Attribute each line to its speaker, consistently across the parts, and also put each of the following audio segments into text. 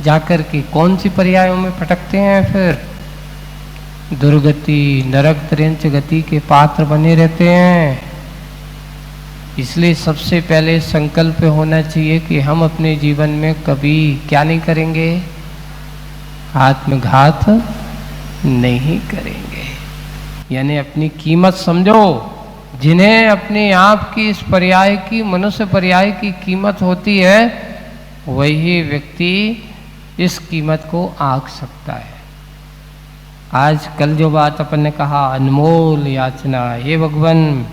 Speaker 1: जाकर के कौन सी पर्यायों में भटकते हैं, फिर दुर्गति नरक त्रेंच गति के पात्र बने रहते हैं। इसलिए सबसे पहले संकल्प होना चाहिए कि हम अपने जीवन में कभी क्या नहीं करेंगे, आत्मघात नहीं करेंगे। यानी अपनी कीमत समझो। जिन्हें अपने आप की इस पर्याय की, मनुष्य पर्याय की कीमत होती है, वही व्यक्ति इस कीमत को आंक सकता है। आज कल जो बात अपन ने कहा, अनमोल याचना, हे भगवान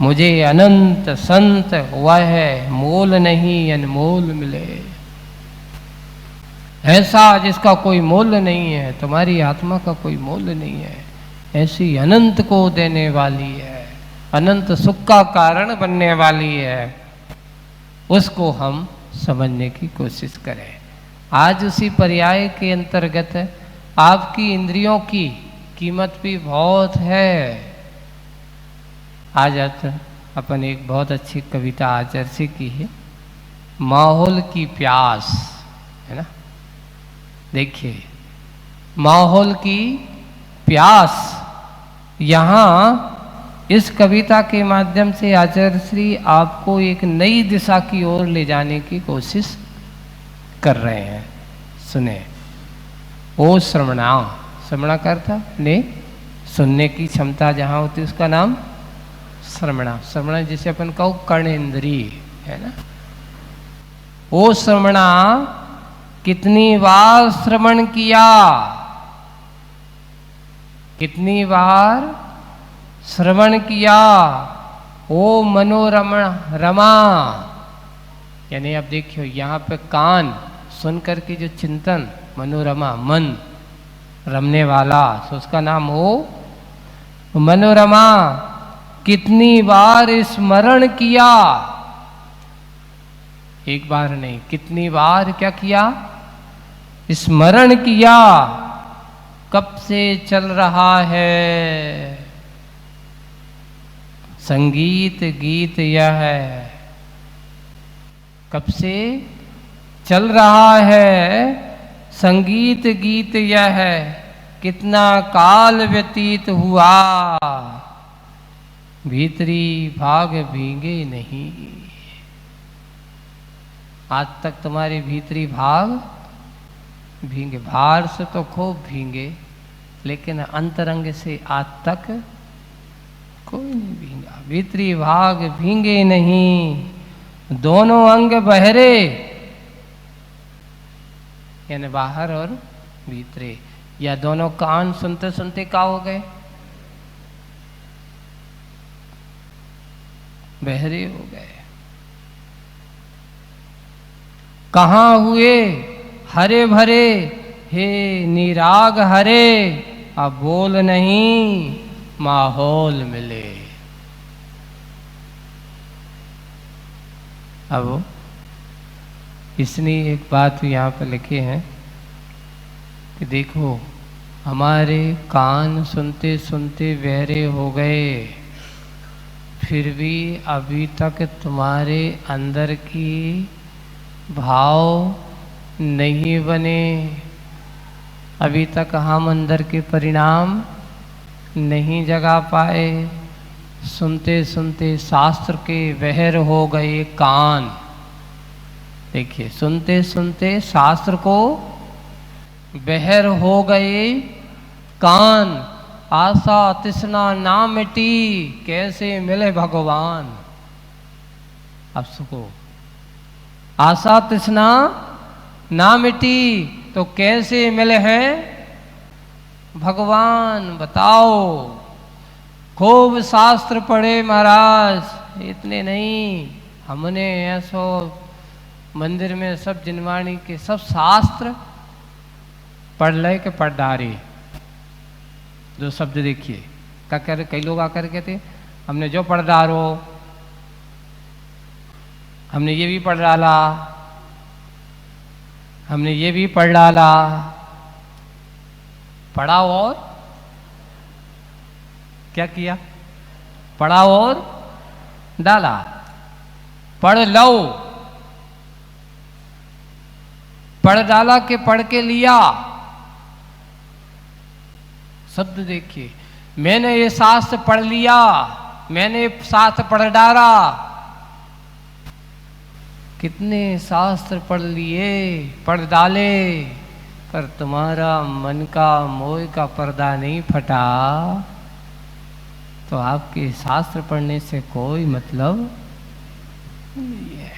Speaker 1: मुझे अनंत संत वह मोल नहीं अनमोल मिले। ऐसा जिसका कोई मोल नहीं है, तुम्हारी आत्मा का कोई मोल नहीं है, ऐसी अनंत को देने वाली है, अनंत सुख का कारण बनने वाली है, उसको हम समझने की कोशिश करें। आज उसी पर्याय के अंतर्गत आपकी इंद्रियों की कीमत भी बहुत है। आज अपन एक बहुत अच्छी कविता आचार्य से की है, माहौल की प्यास, है ना। देखिए, माहौल की प्यास, यहाँ इस कविता के माध्यम से आचार्य श्री आपको एक नई दिशा की ओर ले जाने की कोशिश कर रहे हैं। सुने, ओ श्रवणा, श्रवणा का अर्थ ने सुनने की क्षमता जहाँ होती है उसका नाम श्रवणा। श्रवणा जिसे अपन कहो कर्णेंद्रिय, है ना। ओ श्रवणा, कितनी बार श्रवण किया, कितनी बार श्रवण किया। ओ मनोरमा रमा, यानी अब देखियो यहाँ पे कान सुन करके जो चिंतन, मनोरमा मन रमने वाला, तो उसका नाम हो मनोरमा। कितनी बार स्मरण किया, एक बार नहीं, कितनी बार क्या किया, स्मरण किया। कब से चल रहा है संगीत गीत यह है, कब से चल रहा है संगीत गीत यह है। कितना काल व्यतीत हुआ, भीतरी भाग भीगे नहीं। आज तक तुम्हारे भीतरी भाग भीगे, बाहर से तो खूब भीगे, लेकिन अंतरंग से आज तक कोई नहीं भीगा। भीतरी भाग भीगे नहीं, दोनों अंग बहरे, यानी बाहर और भीतरे, या दोनों कान सुनते सुनते क्या हो गए, बहरे हो गए। कहाँ हुए हरे भरे, हे निराग हरे, अब बोल नहीं माहौल मिले। अब इसलिए एक बात यहाँ पर लिखे हैं कि देखो, हमारे कान सुनते सुनते बहरे हो गए, फिर भी अभी तक तुम्हारे अंदर की भाव नहीं बने, अभी तक हम अंदर के परिणाम नहीं जगा पाए। सुनते सुनते शास्त्र के बहर हो गए कान। देखिए, सुनते सुनते शास्त्र को बहर हो गए कान। आशा तृष्णा ना मिटी, कैसे मिले भगवान। अब सुको, आशा तृष्णा ना मिटी तो कैसे मिले हैं भगवान, बताओ। खूब शास्त्र पढ़े महाराज, इतने नहीं, हमने ऐसो मंदिर में सब जिनवाणी के सब शास्त्र पढ़ ले के पढ़ डारे। जो शब्द देखिए, क्या कह रहे, कई लोग आकर कहते हमने जो पढ़ डालो, हमने ये भी पढ़ डाला, हमने ये भी पढ़ डाला। पढ़ा और क्या किया, पढ़ा और डाला। पढ़ लो, पढ़ डाला कि पढ़ के लिया? शब्द देखिए, मैंने ये शास्त्र पढ़ लिया, मैंने ये शास्त्र पढ़ डाला। कितने शास्त्र पढ़ लिए, पढ़ डाले, पर तुम्हारा मन का मोह का पर्दा नहीं फटा, तो आपके शास्त्र पढ़ने से कोई मतलब नहीं है।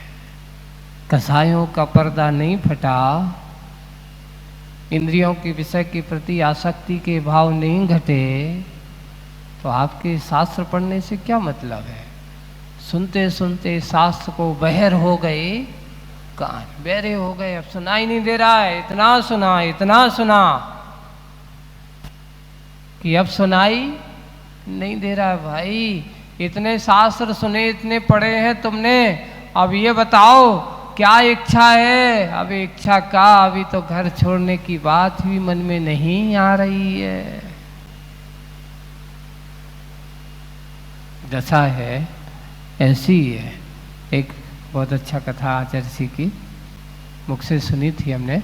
Speaker 1: कसायों का पर्दा नहीं फटा, इंद्रियों के विषय के प्रति आसक्ति के भाव नहीं घटे, तो आपके शास्त्र पढ़ने से क्या मतलब है? सुनते सुनते शास्त्र को बहर हो गए, कान बहरे हो गए, अब सुनाई नहीं दे रहा है। इतना सुना कि अब सुनाई नहीं दे रहा है। भाई इतने शास्त्र सुने, इतने पढ़े हैं तुमने, अब ये बताओ क्या इच्छा है? अब इच्छा का, अभी तो घर छोड़ने की बात भी मन में नहीं आ रही है। दशा है ऐसी ही है। एक बहुत अच्छा कथा आचार्य जी की मुख से सुनी थी हमने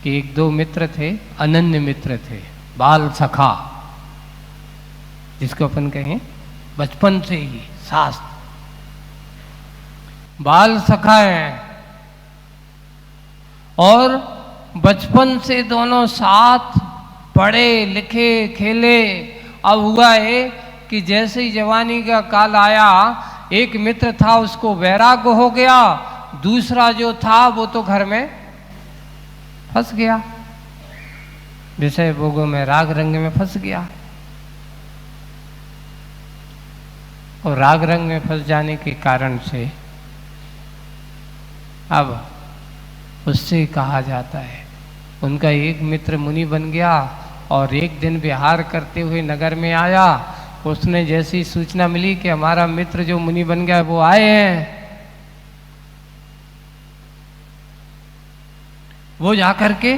Speaker 1: कि एक दो मित्र थे, अनन्य मित्र थे, बाल सखा, जिसको अपन कहें बचपन से ही शास्त्र बाल सखा हैं, और बचपन से दोनों साथ पढ़े लिखे खेले। अब हुआ है कि जैसे ही जवानी का काल आया, एक मित्र था उसको वैराग्य हो गया, दूसरा जो था वो तो घर में फंस गया, विषय भोगों में राग रंग में फंस गया। और राग रंग में फंस जाने के कारण से अब उससे कहा जाता है, उनका एक मित्र मुनि बन गया और एक दिन विहार करते हुए नगर में आया। उसने जैसी सूचना मिली कि हमारा मित्र जो मुनि बन गया वो आए हैं, वो जाकर के,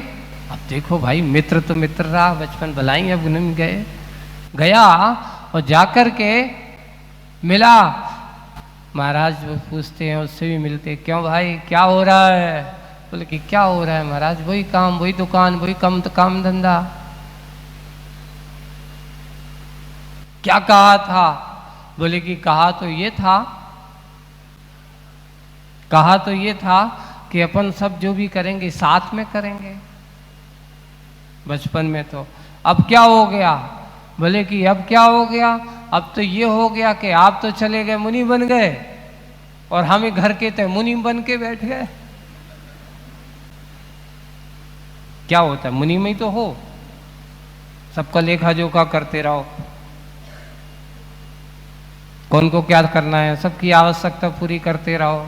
Speaker 1: अब देखो भाई मित्र तो मित्र रहा, बचपन भलाई, अब नहीं गया और जाकर के मिला। महाराज वो पूछते हैं, उससे भी मिलते, क्यों भाई क्या हो रहा है? बोले कि क्या हो रहा है महाराज, वही काम, वही दुकान, वही काम धंधा। क्या कहा था? बोले कि कहा तो ये था कि अपन सब जो भी करेंगे साथ में करेंगे बचपन में। तो अब क्या हो गया? बोले कि अब क्या हो गया? अब तो ये हो गया कि आप तो चले गए, मुनि बन गए, और हम ही घर के थे, मुनि बन के बैठ गए। क्या होता है? मुनि में ही तो हो, सबका लेखा जोखा करते रहो, कौन को क्या करना है, सबकी आवश्यकता पूरी करते रहो।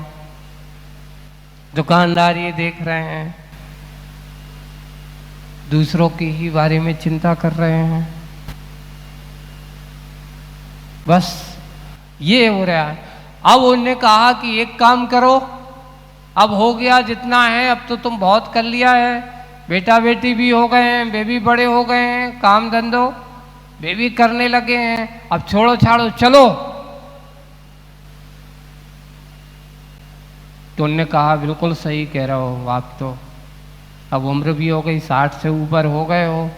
Speaker 1: दुकानदार ये देख रहे हैं, दूसरों के ही बारे में चिंता कर रहे हैं, बस ये हो रहा है। अब उन्होंने कहा कि एक काम करो, अब हो गया जितना है, अब तो तुम बहुत कर लिया है, बेटा बेटी भी हो गए हैं, बेबी बड़े हो गए हैं, काम धंधो बेबी करने लगे हैं, अब छोड़ो छाड़ो चलो। तो उन्होंने कहा बिल्कुल सही कह रहे हो आप, तो अब उम्र भी हो गई, 60 से ऊपर हो गए हो,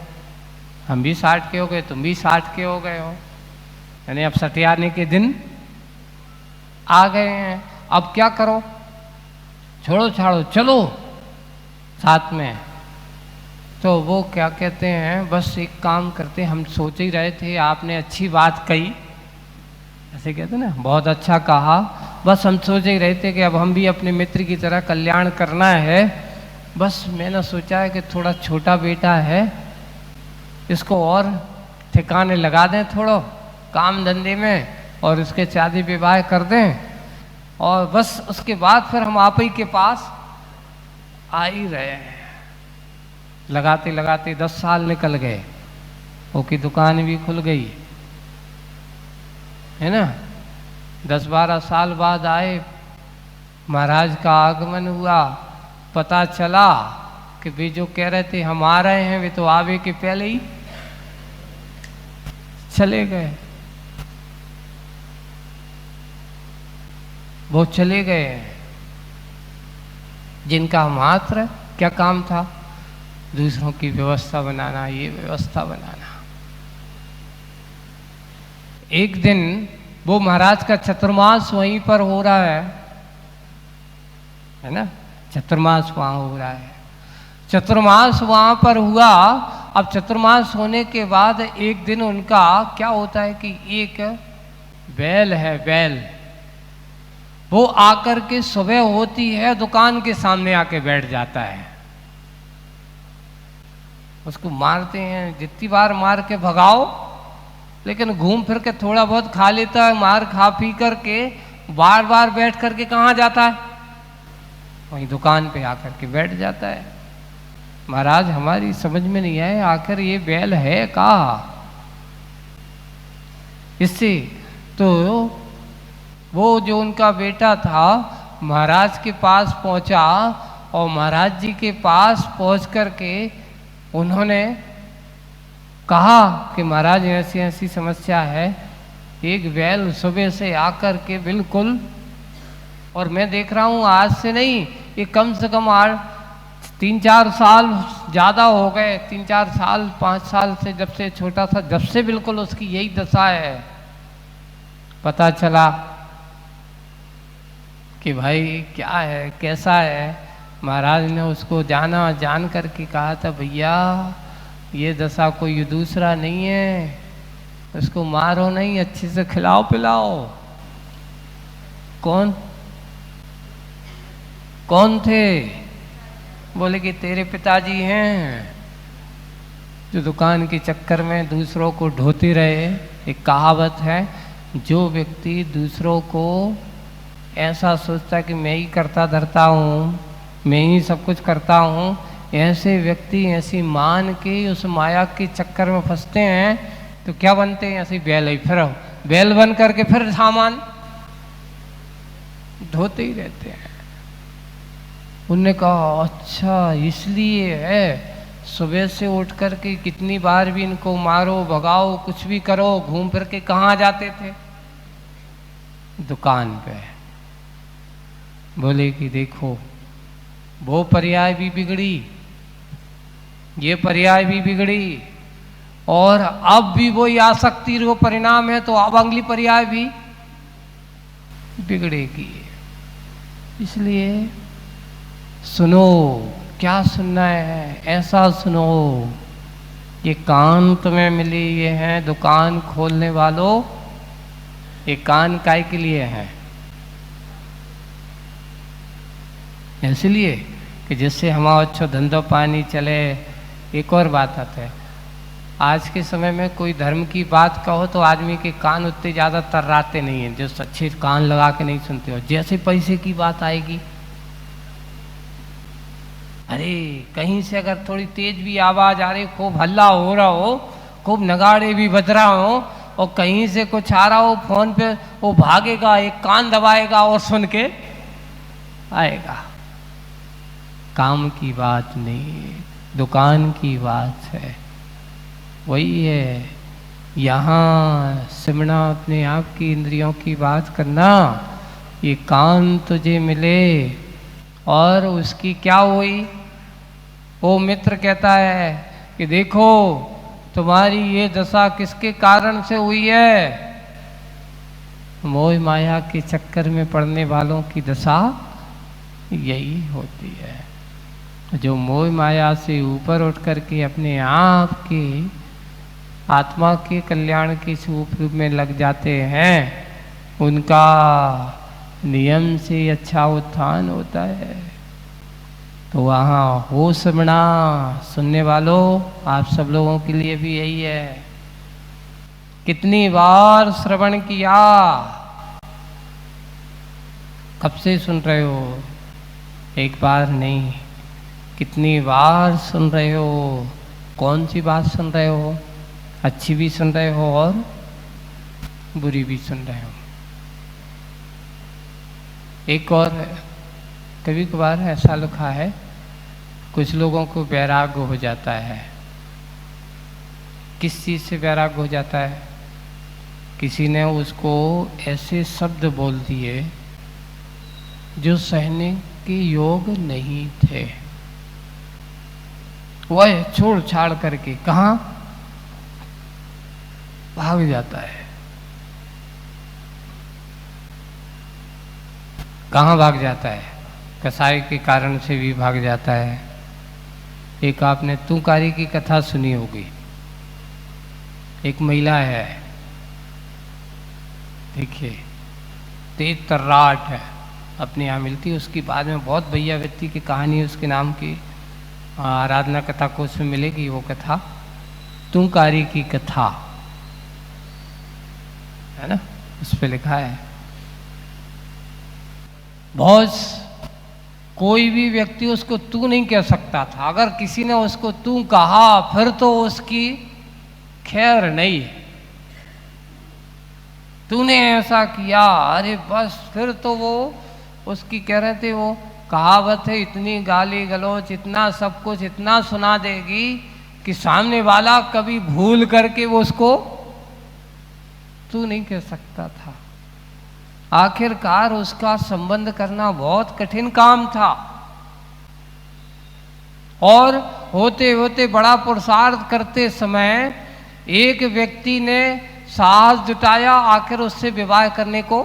Speaker 1: हम भी 60 के हो गए, तुम भी 60 के हो गए हो, यानी अब सटियाने के दिन आ गए हैं, अब क्या करो? छोड़ो छाड़ो चलो साथ में। तो वो क्या कहते हैं, बस एक काम करते, हम सोच ही रहे थे, आपने अच्छी बात कही, ऐसे कहते ना, बहुत अच्छा कहा, बस हम सोच ही रहे थे कि अब हम भी अपने मित्र की तरह कल्याण करना है। बस मैंने सोचा है कि थोड़ा छोटा बेटा है, इसको और ठिकाने लगा दें थोड़ा काम धंधे में, और इसके शादी विवाह कर दें, और बस उसके बाद फिर हम आप ही के पास आ ही रहे हैं। लगाते लगाते 10 साल निकल गए, ओकी दुकान भी खुल गई है ना। 10-12 साल बाद आए, महाराज का आगमन हुआ, पता चला कि वे जो कह रहे थे हम आ रहे हैं, वे तो आवे के पहले ही चले गए। वो चले गए जिनका मात्र क्या काम था? दूसरों की व्यवस्था बनाना, ये व्यवस्था बनाना। एक दिन वो महाराज का चतुर्मास वहीं पर हो रहा है ना, चतुर्मास वहाँ हो रहा है। चतुर्मास वहाँ पर हुआ। अब चतुर्मास होने के बाद एक दिन उनका क्या होता है कि एक बैल है, बैल वो आकर के सुबह होती है दुकान के सामने आके बैठ जाता है। उसको मारते हैं, जितनी बार मार के भगाओ, लेकिन घूम फिर के थोड़ा बहुत खा लेता है। मार खा पी करके बार बार बैठ करके कहाँ जाता है? वहीं दुकान पे आकर के बैठ जाता है। महाराज हमारी समझ में नहीं आए, आखिर ये बैल है का? इससे तो वो जो उनका बेटा था महाराज के पास पहुंचा और महाराज जी के पास पहुंच करके उन्होंने कहा कि महाराज ऐसी ऐसी समस्या है, एक बैल सुबह से आकर के बिल्कुल, और मैं देख रहा हूँ आज से नहीं, ये कम से कम 3-4 साल ज़्यादा हो गए, 3-4 साल 5 साल से, जब से छोटा था जब से बिल्कुल उसकी यही दशा है। पता चला कि भाई क्या है, कैसा है। महाराज ने उसको जान करके कहा था, भैया ये दशा कोई दूसरा नहीं है, उसको मारो नहीं, अच्छे से खिलाओ पिलाओ। कौन थे? बोले कि तेरे पिताजी हैं, जो दुकान के चक्कर में दूसरों को ढोते रहे। एक कहावत है, जो व्यक्ति दूसरों को ऐसा सोचता कि मैं ही करता धरता हूँ, मैं ही सब कुछ करता हूँ, ऐसे व्यक्ति ऐसी मान के उस माया के चक्कर में फंसते हैं तो क्या बनते हैं? ऐसे बैल ही, फिर बैल बन करके फिर सामान ढोते ही रहते हैं। उनने कहा अच्छा इसलिए है, सुबह से उठ कर के कितनी बार भी इनको मारो भगाओ कुछ भी करो, घूम फिर के कहाँ जाते थे? दुकान पे। बोले कि देखो वो पर्याय भी बिगड़ी, ये पर्याय भी बिगड़ी, और अब भी वही आसक्ति वो परिणाम है, तो अब अगली पर्याय भी बिगड़ेगी। इसलिए सुनो, क्या सुनना है ऐसा सुनो। ये कान तुम्हें मिली, ये हैं दुकान खोलने वालों, ये कान काय के लिए है? इसलिए कि जिससे हमारा अच्छा धंधा पानी चले। एक और बात आता है, आज के समय में कोई धर्म की बात कहो तो आदमी के कान उतने ज़्यादा तर्राते नहीं हैं, जो अच्छे कान लगा के नहीं सुनते हो। जैसे पैसे की बात आएगी, अरे कहीं से अगर थोड़ी तेज भी आवाज़ आ रही, खूब हल्ला हो रहा हो, खूब नगाड़े भी बज रहा हो, और कहीं से कुछ आ रहा हो फोन पे, वो भागेगा, एक कान दबाएगा और सुन के आएगा। काम की बात नहीं, दुकान की बात है। वही है, यहाँ सिमरना अपने आप की इंद्रियों की बात करना। ये कान तुझे मिले और उसकी क्या हुई? वो मित्र कहता है कि देखो तुम्हारी ये दशा किसके कारण से हुई है? मोह माया के चक्कर में पड़ने वालों की दशा यही होती है। जो मोह माया से ऊपर उठ करके अपने आप के आत्मा के कल्याण के रूप में लग जाते हैं, उनका नियम से अच्छा उत्थान होता है। तो वहाँ हो सिमरना सुनने वालों, आप सब लोगों के लिए भी यही है। कितनी बार श्रवण किया, कब से सुन रहे हो? एक बार नहीं, कितनी बार सुन रहे हो? कौन सी बात सुन रहे हो? अच्छी भी सुन रहे हो और बुरी भी सुन रहे हो। एक और कभी कभार ऐसा लिखा है, कुछ लोगों को वैराग्य हो जाता है। किस चीज़ से वैराग्य हो जाता है? किसी ने उसको ऐसे शब्द बोल दिए जो सहने के योग नहीं थे। वह छोड़ छाड़ करके कहाँ भाग जाता है। कहाँ भाग जाता है? कसाई के कारण से भी भाग जाता है। एक आपने तुकारी की कथा सुनी होगी। एक महिला है, देखिए तेज तर्राट है, अपने यहाँ मिलती है। उसकी बाद में बहुत भैया व्यक्ति की कहानी है, उसके नाम की आराधना कथा को उसमें मिलेगी वो कथा, तुकारी की कथा, है ना, उस पर लिखा है। बहुत कोई भी व्यक्ति उसको तू नहीं कह सकता था। अगर किसी ने उसको तू कहा फिर तो उसकी खैर नहीं है। तूने ऐसा किया, अरे बस फिर तो वो उसकी कह रहे थे, वो कहावत है, इतनी गाली गलौच, इतना सब कुछ इतना सुना देगी कि सामने वाला कभी भूल करके वो उसको तू नहीं कह सकता था। आखिरकार उसका संबंध करना बहुत कठिन काम था और होते होते बड़ा पुरुषार्थ करते समय एक व्यक्ति ने साहस जुटाया, आखिर उससे विवाह करने को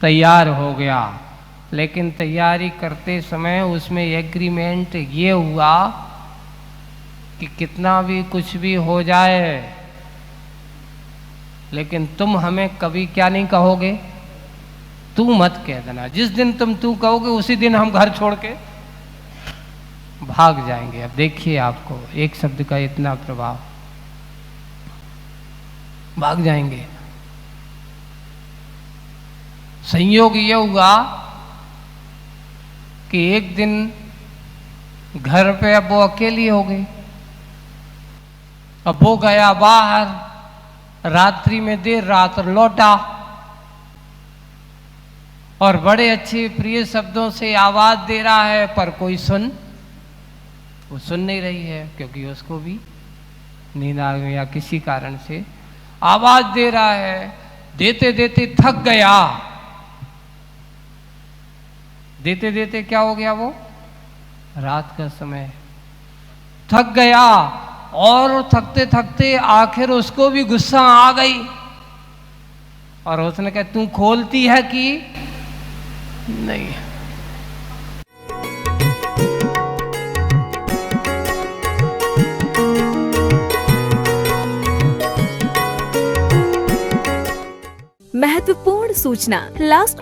Speaker 1: तैयार हो गया। लेकिन तैयारी करते समय उसमें एग्रीमेंट ये हुआ कि कितना भी कुछ भी हो जाए, लेकिन तुम हमें कभी क्या नहीं कहोगे, तू मत कह देना। जिस दिन तुम तू कहोगे उसी दिन हम घर छोड़ के भाग जाएंगे। अब देखिए आपको एक शब्द का इतना प्रभाव, भाग जाएंगे। संयोग ये हुआ कि एक दिन घर पे अब वो अकेली हो गई। अब वो गया बाहर, रात्रि में देर रात लौटा और बड़े अच्छे प्रिय शब्दों से आवाज दे रहा है, पर कोई वो सुन नहीं रही है, क्योंकि उसको भी नींद आ गई या किसी कारण से आवाज दे रहा है। देते देते थक गया। देते देते क्या हो गया, वो रात का समय थक गया और थकते थकते आखिर उसको भी गुस्सा आ गई और उसने कहा तू खोलती है कि नहीं।
Speaker 2: महत्वपूर्ण सूचना, लास्ट